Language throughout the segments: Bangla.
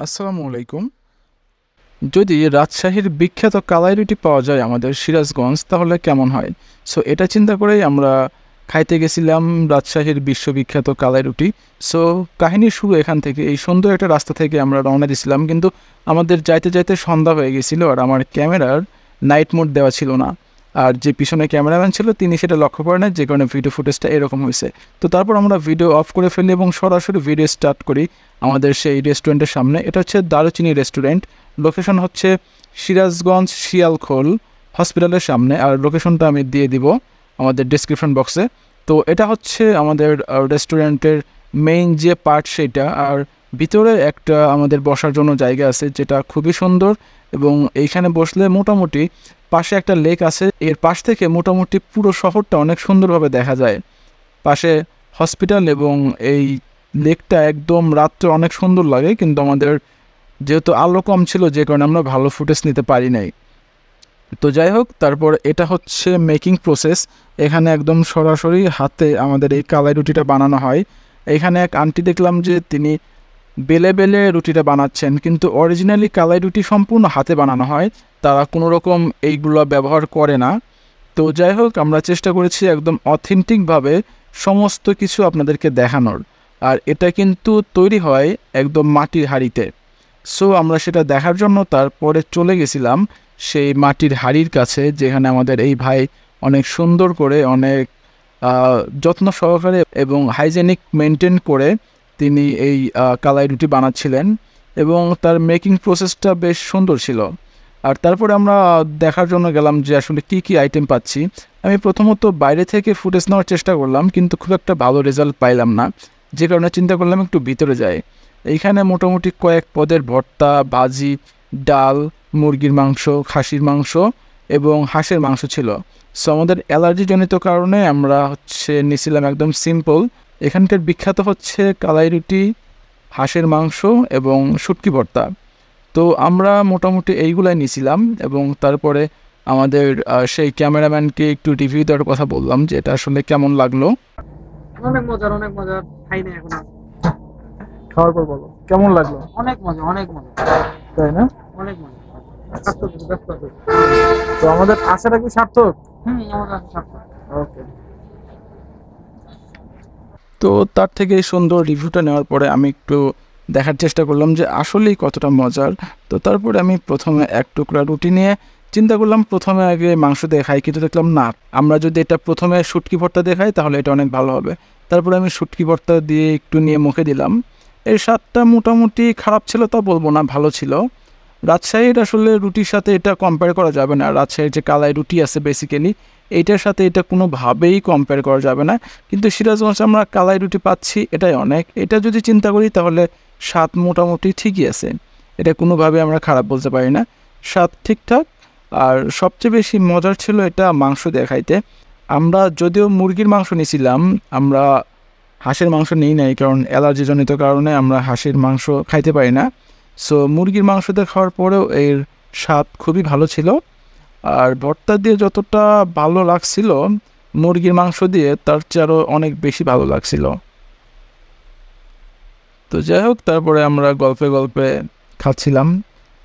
আসসালামু আলাইকুম। যদি রাজশাহীর বিখ্যাত কালাই রুটি পাওয়া যায় আমাদের সিরাজগঞ্জ তাহলে কেমন হয়? সো এটা চিন্তা করেই আমরা খাইতে গেছিলাম রাজশাহীর বিশ্ববিখ্যাত কালাই রুটি। সো কাহিনীর শুরু এখান থেকে, এই সুন্দর একটা রাস্তা থেকে আমরা রওনা দিছিলাম, কিন্তু আমাদের যাইতে যাইতে সন্ধ্যা হয়ে গেছিলো আর আমার ক্যামেরার নাইট মোড দেওয়া ছিল না। আর যে পিছনে ক্যামেরাম্যান ছিল তিনি সেটা লক্ষ্য করে না, যে কারণে ভিডিও ফুটেজটা এরকম হয়েছে। তো তারপর আমরা ভিডিও অফ করে ফেলি এবং সরাসরি ভিডিও স্টার্ট করি আমাদের সেই রেস্টুরেন্টের সামনে। এটা হচ্ছে দারুচিনি রেস্টুরেন্ট। লোকেশন হচ্ছে সিরাজগঞ্জ শিয়ালখোল হসপিটালের সামনে, আর লোকেশনটা আমি দিয়ে দিব আমাদের ডিসক্রিপশন বক্সে। তো এটা হচ্ছে আমাদের রেস্টুরেন্টের মেইন যে পার্ট সেটা, আর ভিতরে একটা আমাদের বসার জন্য জায়গা আছে যেটা খুবই সুন্দর, এবং এইখানে বসলে মোটামুটি পাশে একটা লেক আছে, এর পাশ থেকে মোটামুটি পুরো শহরটা অনেক সুন্দরভাবে দেখা যায়। পাশে হসপিটাল এবং এই লেকটা একদম রাত্রে অনেক সুন্দর লাগে, কিন্তু আমাদের যেহেতু আলো কম ছিল যে কারণে আমরা ভালো ফুটেজ নিতে পারি নাই। তো যাই হোক, তারপর এটা হচ্ছে মেকিং প্রসেস। এখানে একদম সরাসরি হাতে আমাদের এই কালাই রুটিটা বানানো হয়। এখানে এক আন্টি দেখলাম যে তিনি বেলে বেলে রুটিটা বানাচ্ছেন, কিন্তু অরিজিনালি কালাই রুটি সম্পূর্ণ হাতে বানানো হয়, তারা কোনো রকম এইগুলো ব্যবহার করে না। তো যাই হোক, আমরা চেষ্টা করেছি একদম অথেন্টিকভাবে সমস্ত কিছু আপনাদেরকে দেখানোর। আর এটা কিন্তু তৈরি হয় একদম মাটির হাঁড়িতে। সো আমরা সেটা দেখার জন্য তারপরে চলে গেছিলাম সেই মাটির হাঁড়ির কাছে, যেখানে আমাদের এই ভাই অনেক সুন্দর করে, অনেক যত্ন সহকারে এবং হাইজেনিক মেনটেন করে তিনি এই কালাই রুটি বানাচ্ছিলেন, এবং তার মেকিং প্রসেসটা বেশ সুন্দর ছিল। আর তারপরে আমরা দেখার জন্য গেলাম যে আসলে কি কি আইটেম পাচ্ছি। আমি প্রথমত বাইরে থেকে ফুটেজ নেওয়ার চেষ্টা করলাম, কিন্তু খুব একটা ভালো রেজাল্ট পাইলাম না, যে কারণে চিন্তা করলাম একটু ভিতরে যাই। এইখানে মোটামুটি কয়েক পদের ভর্তা, ভাজি, ডাল, মুরগির মাংস, খাসির মাংস এবং হাঁসের মাংস ছিল। সো আমাদের অ্যালার্জিজনিত কারণে আমরা নিয়েছিলাম একদম সিম্পল। এখানকার বিখ্যাত হচ্ছে কালাই রুটি, হাঁসের মাংস এবং শুটকি ভর্তা। তো আমরা মোটামুটি এইগুলাই নিয়েছিলাম, এবং তারপরে আমাদের সেই ক্যামেরাম্যানকে একটু রিভিউ দেওয়ার কথা বললাম যে এটা আসলে কেমন লাগলো। অনেক মজার, অনেক মজার। খাই নাই এখনো। খাওয়ার পর বলো কেমন লাগলো। অনেক মজা, অনেক মজা, তাই না? অনেক মজা। সার্থক, সার্থক। তো আমাদের আশাটা কি সার্থক? আমার কাছে সার্থক। ওকে। তো তার থেকে এই সুন্দর রিভিউটা নেওয়ার পরে আমি একটু দেখার চেষ্টা করলাম যে আসলেই কতটা মজার। তো তারপরে আমি প্রথমে এক টুকরা রুটি নিয়ে চিন্তা করলাম প্রথমে আগে মাংস দিয়ে খাই, কিন্তু দেখলাম না, আমরা যদি এটা প্রথমে শুটকি ভর্তা দিয়ে খাই তাহলে এটা অনেক ভালো হবে। তারপরে আমি শুটকি ভর্তা দিয়ে একটু নিয়ে মুখে দিলাম। এর স্বাদটা মোটামুটি খারাপ ছিল তা বলবো না, ভালো ছিল। রাজশাহীর আসলে রুটির সাথে এটা কম্পেয়ার করা যাবে না। রাজশাহীর যে কালাই রুটি আছে বেসিক্যালি, এইটার সাথে এটা কোনোভাবেই কম্পেয়ার করা যাবে না। কিন্তু সিরাজগঞ্জে আমরা কালাই রুটি পাচ্ছি, এটাই অনেক। এটা যদি চিন্তা করি তাহলে স্বাদ মোটামুটি ঠিকই আছে, এটা কোনোভাবে আমরা খারাপ বলতে পারি না, স্বাদ ঠিকঠাক। আর সবচেয়ে বেশি মজার ছিল এটা মাংস দিয়ে খাইতে। আমরা যদিও মুরগির মাংস নিয়েছিলাম, আমরা হাঁসের মাংস নিই নাই, কারণ অ্যালার্জিজনিত কারণে আমরা হাঁসের মাংস খাইতে পারি না। সো মুরগির মাংস দিয়ে খাওয়ার পরেও এর স্বাদ খুবই ভালো ছিল। আর ভর্তা দিয়ে যতটা ভালো লাগছিল, মুরগির মাংস দিয়ে তার চেয়ে আরও অনেক বেশি ভালো লাগছিল। তো যাই হোক, তারপরে আমরা গল্পে গল্পে খাচ্ছিলাম,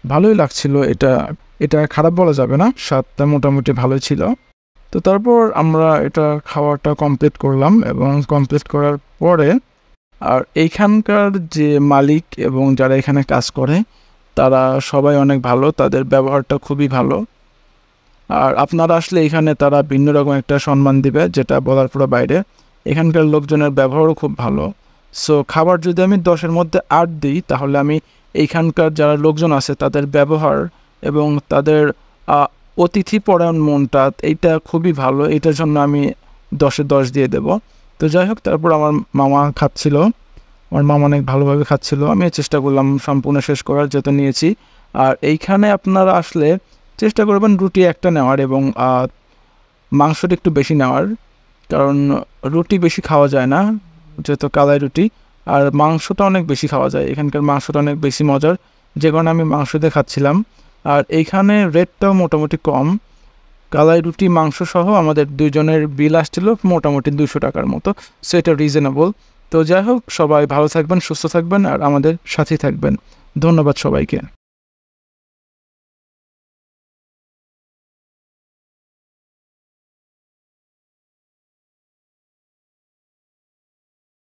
ভালোই লাগছিল। এটা এটা খারাপ বলা যাবে না, স্বাদটা মোটামুটি ভালোই ছিল। তো তারপর আমরা এটা খাওয়াটা কমপ্লিট করলাম, এবং কমপ্লিট করার পরে আর এইখানকার যে মালিক এবং যারা এখানে কাজ করে তারা সবাই অনেক ভালো, তাদের ব্যবহারটা খুবই ভালো। আর আপনারা আসলে এখানে তারা ভিন্ন রকম একটা সম্মান দিবে, যেটা বলার পুরো বাইরে। এখানকার লোকজনের ব্যবহারও খুব ভালো। সো খাবার যদি আমি 10-এর মধ্যে 8 দিই, তাহলে আমি এইখানকার যারা লোকজন আছে তাদের ব্যবহার এবং তাদের অতিথিপরায়ণ মনটা, এইটা খুবই ভালো। এইটার জন্য আমি 10-এ 10 দিয়ে দেব। তো যাই হোক, তারপর আমার মামা খাচ্ছিল, আমার মামা অনেক ভালোভাবে খাচ্ছিল। আমি চেষ্টা করলাম সম্পূর্ণ শেষ করার, যেটা নিয়েছি। আর এইখানে আপনারা আসলে চেষ্টা করবেন রুটি একটা নেওয়ার এবং মাংসটা একটু বেশি নেওয়ার, কারণ রুটি বেশি খাওয়া যায় না যেহেতু কালাই রুটি, আর মাংসটা অনেক বেশি খাওয়া যায়। এখানকার মাংসটা অনেক বেশি মজার, যে কারণে আমি মাংস দিয়ে খাচ্ছিলাম। আর এইখানে রেটটাও মোটামুটি কম। কালাই রুটি মাংস সহ আমাদের দুইজনের বিল আসছিল মোটামুটি 200 টাকার মতো। সো এটা রিজনেবল। তো যাই হোক, সবাই ভালো থাকবেন, সুস্থ থাকবেন, আর আমাদের সাথেই থাকবেন। ধন্যবাদ সবাইকে।